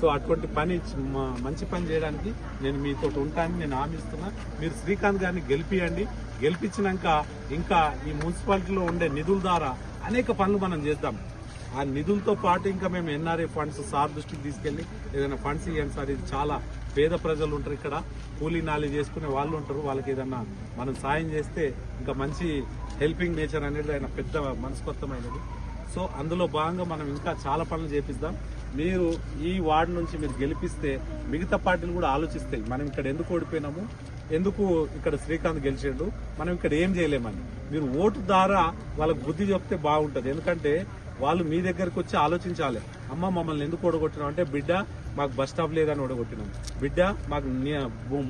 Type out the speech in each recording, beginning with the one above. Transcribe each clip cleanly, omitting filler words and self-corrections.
So అటువంటి పని మంచి పని చేయడానికి నేను మీతో ఉంటానని నేను హామీ ఇస్తున్నా. మీరు శ్రీకాంత్ గారిని గెలిపియండి. గెలిపించినాక ఇంకా ఈ మున్సిపాలిటీలో ఉండే నిధుల ద్వారా అనేక పనులు మనం చేద్దాం. ఆ నిధులతో పాటు ఇంకా మేము ఎన్ఆర్ఐ ఫండ్స్ సార్ దృష్టికి తీసుకెళ్లి ఏదైనా ఫండ్స్ ఇవ్వండి సార్, ఇది చాలా పేద ప్రజలు ఉంటారు ఇక్కడ, కూలీ నాలి చేసుకునే వాళ్ళు ఉంటారు, వాళ్ళకి ఏదన్నా మనం సాయం చేస్తే ఇంకా మంచి హెల్పింగ్ నేచర్ అనేది ఆయన పెద్ద మనస్కొత్తమైనది. సో అందులో భాగంగా మనం ఇంకా చాలా పనులు చేపిద్దాం. మీరు ఈ వార్డు నుంచి మీరు గెలిపిస్తే మిగతా పార్టీలు కూడా ఆలోచిస్తాయి, మనం ఇక్కడ ఎందుకు ఓడిపోయినాము, ఎందుకు ఇక్కడ శ్రీకాంత్ గెలిచాడు, మనం ఇక్కడ ఏం చేయలేమని. మీరు ఓటు ద్వారా వాళ్ళకు బుద్ధి చెప్తే బాగుంటుంది. ఎందుకంటే వాళ్ళు మీ దగ్గరకు వచ్చి ఆలోచించాలి. అమ్మ మమ్మల్ని ఎందుకు ఓడగొట్టినాం అంటే, బిడ్డ మాకు బస్ స్టాప్ లేదని ఓడగొట్టినాం, బిడ్డ మాకు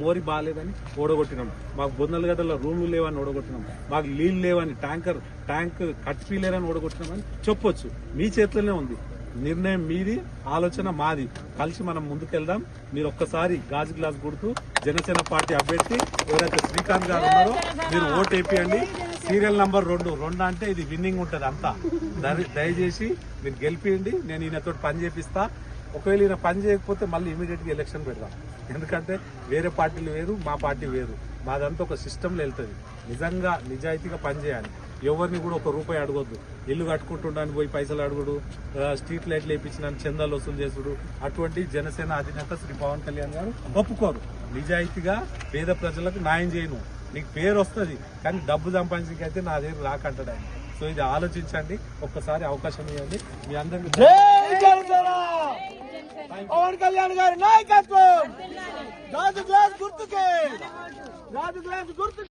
మోరి బాగాలేదని ఓడగొట్టినాం, మాకు బొందలగడ్డలో రూమ్లు లేవని ఓడగొట్టినాం, మాకు నీళ్ళు లేవని ట్యాంక్ కట్ ఫీ లేదని ఓడగొట్టినామని చెప్పొచ్చు. మీ చేతిలోనే ఉంది, నిర్ణయం మీది, ఆలోచన మాది. కలిసి మనం ముందుకెళ్దాం. మీరు ఒక్కసారి గాజు గ్లాస్ గుర్తు జనసేన పార్టీ అభ్యర్థి ఎవరైతే శ్రీకాంత్ గారు ఉన్నారో మీరు ఓటు వేపియండి. సీరియల్ నంబర్ 2 అంటే ఇది విన్నింగ్ ఉంటుంది అంతా. దయచేసి మీరు గెలిపియండి. నేను ఈయనతో పని చేపిస్తా. ఒకవేళ ఈయన పని చేయకపోతే మళ్ళీ ఇమీడియట్ గా ఎలక్షన్ పెడదాం. ఎందుకంటే వేరే పార్టీలు వేరు, మా పార్టీ వేరు, మాదంతా ఒక సిస్టంలో వెళ్తుంది. నిజంగా నిజాయితీగా పనిచేయాలి. ఎవరిని కూడా ₹1 అడగొద్దు. ఇల్లు కట్టుకుంటుండని పోయి పైసలు అడుగుడు, స్ట్రీట్ లైట్లు వేయించిన చందాలు వసూలు చేసుడు, అటువంటి జనసేన అధినేత శ్రీ పవన్ కళ్యాణ్ గారు ఒప్పుకోరు. నిజాయితీగా పేద ప్రజలకు న్యాయం చేయను. నీకు పేరు వస్తుంది కానీ డబ్బు సంపాదించడానికి అయితే నా దగ్గర రాకంటాడు ఆయన. సో ఇది ఆలోచించండి, ఒక్కసారి అవకాశం ఇవ్వండి. మీ అందరికీ పవన్ కళ్యాణ్ గారి నాయకత్వం, గాజు గ్లాస్ గుర్తుకే, గాజు గ్లాస్ గుర్తు.